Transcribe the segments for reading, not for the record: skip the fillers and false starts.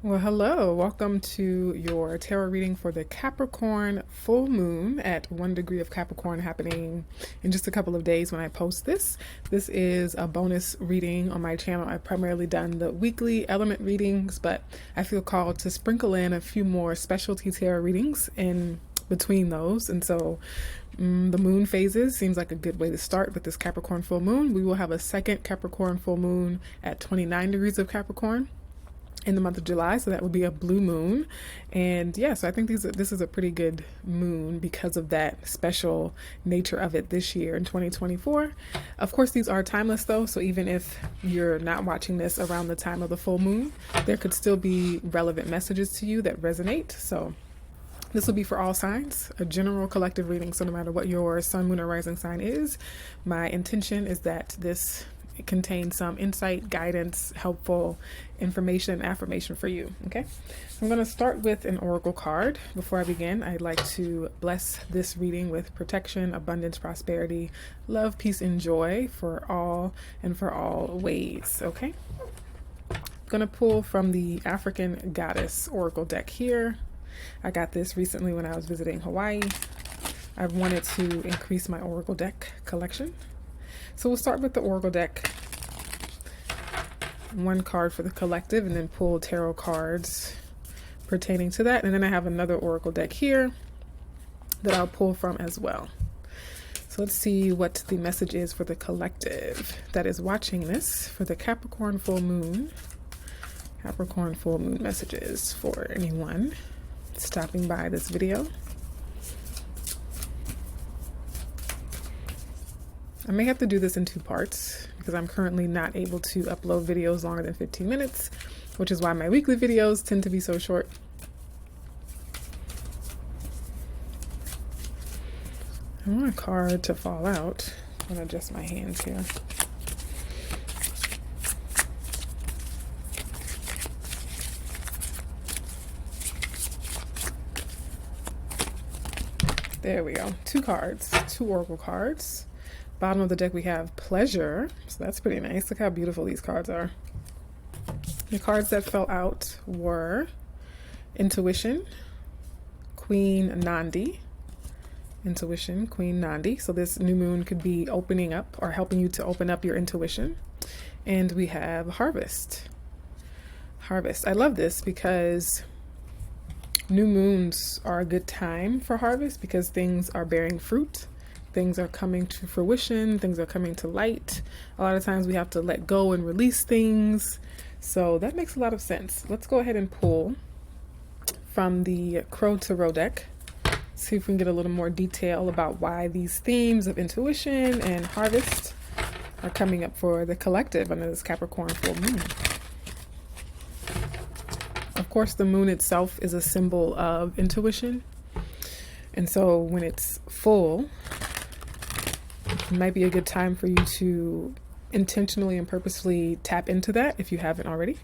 Well, hello. Welcome to your tarot reading for the Capricorn full moon at 1 degree of Capricorn happening in just a couple of days when I post this. This is a bonus reading on my channel. I've primarily done the weekly element readings, but I feel called to sprinkle in a few more specialty tarot readings in between those. And so the moon phases seems like a good way to start with this Capricorn full moon. We will have a second Capricorn full moon at 29 degrees of Capricorn in the month of July, so that would be a blue moon. And yeah, so I think this is a pretty good moon because of that special nature of it this year in 2024. Of course, these are timeless though, so even if you're not watching this around the time of the full moon, there could still be relevant messages to you that resonate. So this will be for all signs, a general collective reading. So no matter what your sun, moon, or rising sign is, my intention is that this contains some insight, guidance, helpful information, and affirmation for you. Okay, I'm going to start with an oracle card. Before I begin, I'd like to bless this reading with protection, abundance, prosperity, love, peace, and joy for all and for all ways. Okay, I'm going to pull from the African Goddess Oracle deck here. I got this recently when I was visiting Hawaii. I've wanted to increase my oracle deck collection. So we'll start with the oracle deck, one card for the collective, and then pull tarot cards pertaining to that. And then I have another oracle deck here that I'll pull from as well. So let's see what the message is for the collective that is watching this for the Capricorn full moon. Capricorn full moon messages for anyone stopping by this video. I may have to do this in two parts because I'm currently not able to upload videos longer than 15 minutes, which is why my weekly videos tend to be so short. I want a card to fall out. I'm going to adjust my hands here. There we go. Two cards, two oracle cards. Bottom of the deck we have pleasure, so that's pretty nice. Look how beautiful these cards are. The cards that fell out were intuition, Queen Nandi. Intuition, Queen Nandi. So this new moon could be opening up or helping you to open up your intuition. And we have harvest. Harvest. I love this because new moons are a good time for harvest because things are bearing fruit. Things are coming to fruition, things are coming to light. A lot of times we have to let go and release things. So that makes a lot of sense. Let's go ahead and pull from the Crow Tarot deck. See if we can get a little more detail about why these themes of intuition and harvest are coming up for the collective under this Capricorn full moon. Of course, the moon itself is a symbol of intuition. And so when it's full, it might be a good time for you to intentionally and purposefully tap into that if you haven't already.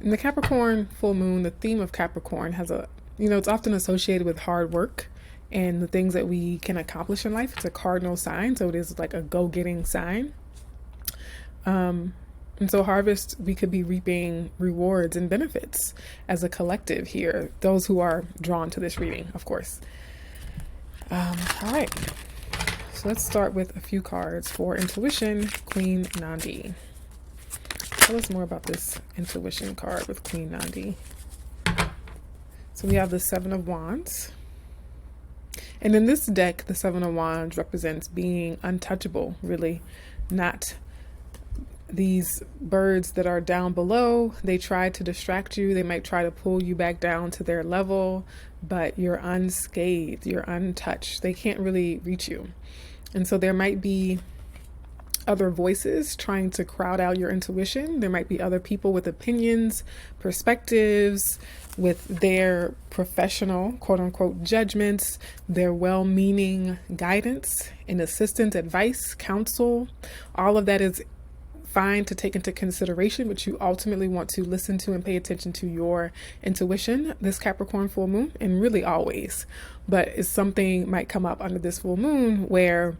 In the Capricorn full moon, the theme of Capricorn has it's often associated with hard work and the things that we can accomplish in life. It's a cardinal sign, so it is like a go-getting sign. And so harvest, we could be reaping rewards and benefits as a collective here, those who are drawn to this reading, of course. All right, so let's start with a few cards for intuition, Queen Nandi. Tell us more about this intuition card with Queen Nandi. So we have the Seven of Wands. And in this deck, the Seven of Wands represents being untouchable, really, not these birds that are down below. They try to distract you. They might try to pull you back down to their level, but you're unscathed, you're untouched. They can't really reach you. And so there might be other voices trying to crowd out your intuition. There might be other people with opinions, perspectives, with their professional, quote unquote, judgments, their well-meaning guidance and assistance, advice, counsel. All of that is fine to take into consideration, but you ultimately want to listen to and pay attention to your intuition this Capricorn full moon, and really always. But it's something might come up under this full moon where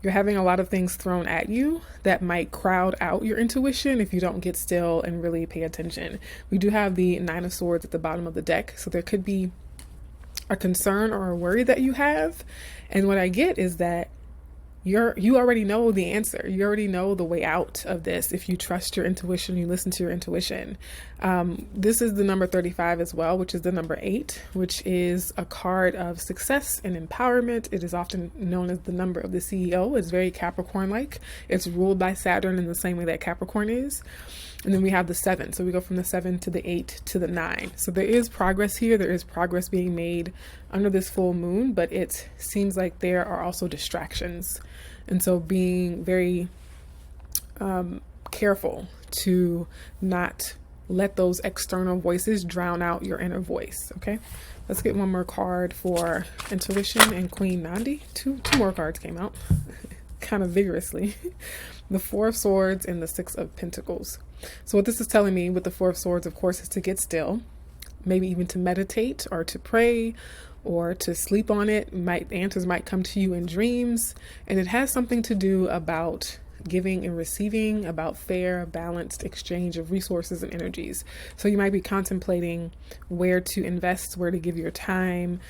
You're having a lot of things thrown at you that might crowd out your intuition if you don't get still and really pay attention. We do have the Nine of Swords at the bottom of the deck, so there could be a concern or a worry that you have. And what I get is that you already know the answer. You already know the way out of this. If you trust your intuition, you listen to your intuition. This is the number 35 as well, which is the number 8, which is a card of success and empowerment. It is often known as the number of the CEO. It's very Capricorn-like. It's ruled by Saturn in the same way that Capricorn is. And then we have the 7. So we go from the 7 to the 8 to the 9. So there is progress here. There is progress being made under this full moon, but it seems like there are also distractions. And so being very careful to not let those external voices drown out your inner voice. Okay, let's get one more card for intuition and Queen Nandi. Two more cards came out kind of vigorously. The Four of Swords and the Six of Pentacles. So what this is telling me with the Four of Swords, of course, is to get still, maybe even to meditate or to pray or to sleep on it. Answers might come to you in dreams, and it has something to do about giving and receiving, about fair, balanced exchange of resources and energies. So you might be contemplating where to invest, where to give your time.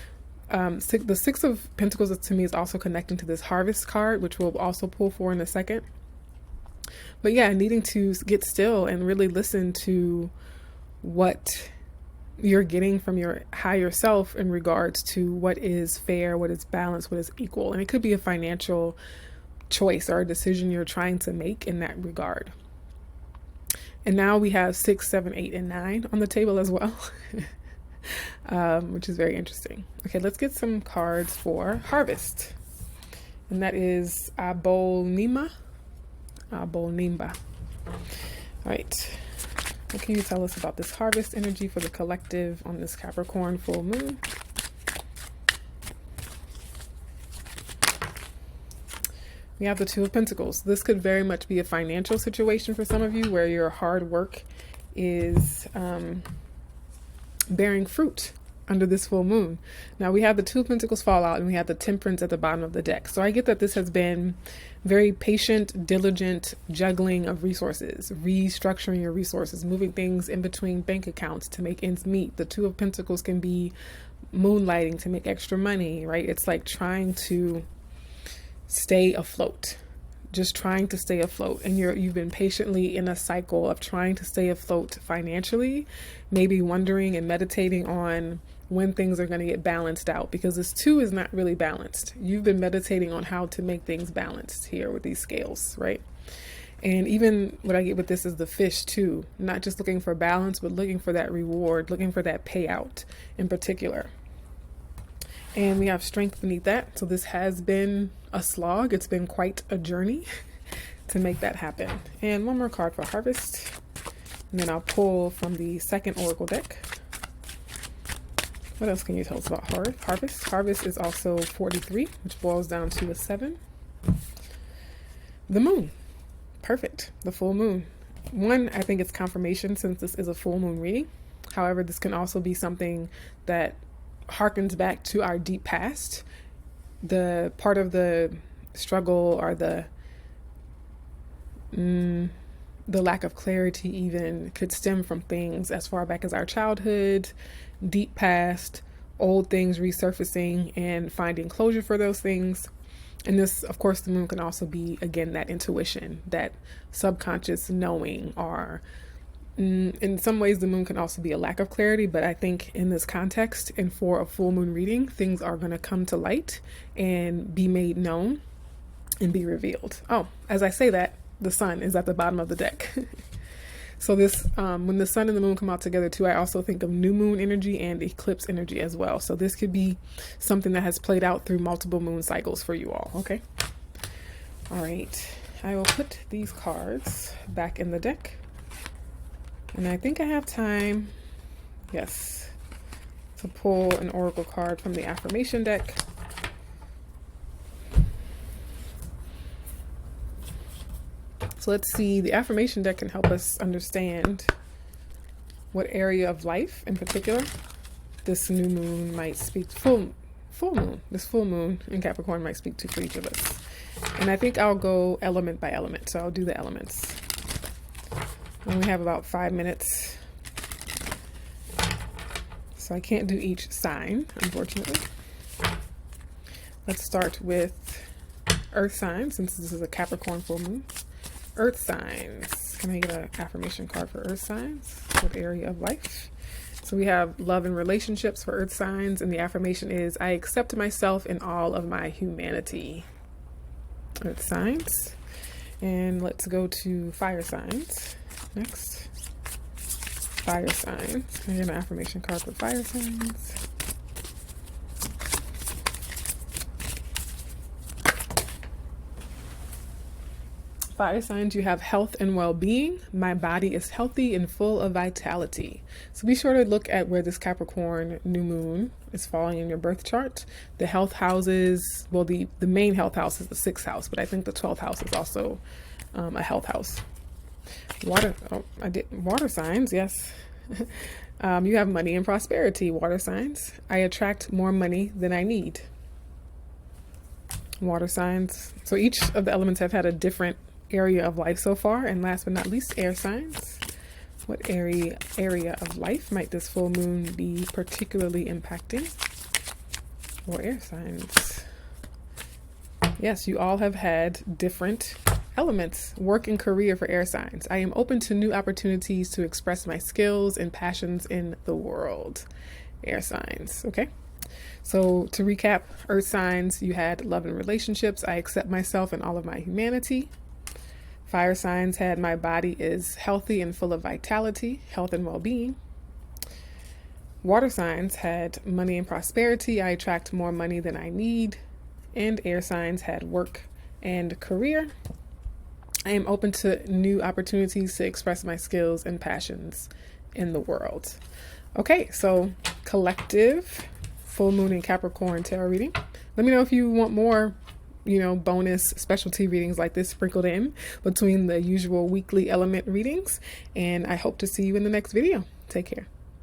The Six of Pentacles to me is also connecting to this Harvest card, which we'll also pull for in a second. But yeah, needing to get still and really listen to what you're getting from your higher self in regards to what is fair, what is balanced, what is equal. And it could be a financial choice or a decision you're trying to make in that regard. And now we have 6, 7, 8, and 9 on the table as well, which is very interesting. Okay, let's get some cards for Harvest. And that is Abolnima. All right. What can you tell us about this Harvest energy for the collective on this Capricorn full moon? We have the Two of Pentacles. This could very much be a financial situation for some of you where your hard work is bearing fruit under this full moon. Now we have the Two of Pentacles fall out and we have the Temperance at the bottom of the deck. So I get that this has been very patient, diligent juggling of resources, restructuring your resources, moving things in between bank accounts to make ends meet. The Two of Pentacles can be moonlighting to make extra money, right? It's like trying to stay afloat, just trying to stay afloat. And you've been patiently in a cycle of trying to stay afloat financially, maybe wondering and meditating on when things are going to get balanced out, because this 2 is not really balanced. You've been meditating on how to make things balanced here with these scales, right? And even what I get with this is the Fish too, not just looking for balance, but looking for that reward, looking for that payout in particular. And we have Strength beneath that. So this has been a slog. It's been quite a journey to make that happen. And one more card for Harvest. And then I'll pull from the second Oracle deck. What else can you tell us about Harvest? Harvest is also 43, which boils down to a 7. The Moon. Perfect. The full moon. One, I think it's confirmation since this is a full moon reading. However, this can also be something that harkens back to our deep past. The part of the struggle or the lack of clarity even could stem from things as far back as our childhood, deep past, old things resurfacing and finding closure for those things. And this, of course, the moon can also be, again, that intuition, that subconscious knowing, or in some ways the moon can also be a lack of clarity. But I think in this context and for a full moon reading, things are going to come to light and be made known and be revealed. Oh, as I say that, the sun is at the bottom of the deck. So this, when the sun and the moon come out together too, I also think of new moon energy and eclipse energy as well. So this could be something that has played out through multiple moon cycles for you all. Okay. All right. I will put these cards back in the deck. And I think I have time, yes, to pull an oracle card from the affirmation deck. So let's see, the affirmation deck can help us understand what area of life in particular this new moon might speak, full moon, this full moon in Capricorn might speak to for each of us. And I think I'll go element by element. So I'll do the elements. And we have about 5 minutes. So I can't do each sign, unfortunately. Let's start with Earth signs, since this is a Capricorn full moon. Earth signs. Can I get an affirmation card for Earth signs? What area of life? So we have love and relationships for Earth signs, and the affirmation is, I accept myself in all of my humanity. Earth signs. And let's go to fire signs next. Fire signs. Can I get an affirmation card for fire signs? Fire signs, you have health and well-being. My body is healthy and full of vitality. So be sure to look at where this Capricorn new moon is falling in your birth chart. The health houses, well, the main health house is the 6th house, but I think the 12th house is also a health house. Water signs, yes. You have money and prosperity, water signs. I attract more money than I need. Water signs. So each of the elements have had a different area of life so far. And last but not least, air signs. What area of life might this full moon be particularly impacting? Or air signs. Yes, you all have had different elements. Work and career for air signs. I am open to new opportunities to express my skills and passions in the world. Air signs. Okay. So to recap, Earth signs, you had love and relationships. I accept myself and all of my humanity. Fire signs had my body is healthy and full of vitality, health and well-being. Water signs had money and prosperity. I attract more money than I need. And air signs had work and career. I am open to new opportunities to express my skills and passions in the world. Okay, so collective full moon in Capricorn tarot reading. Let me know if you want more, bonus specialty readings like this sprinkled in between the usual weekly element readings. And I hope to see you in the next video. Take care.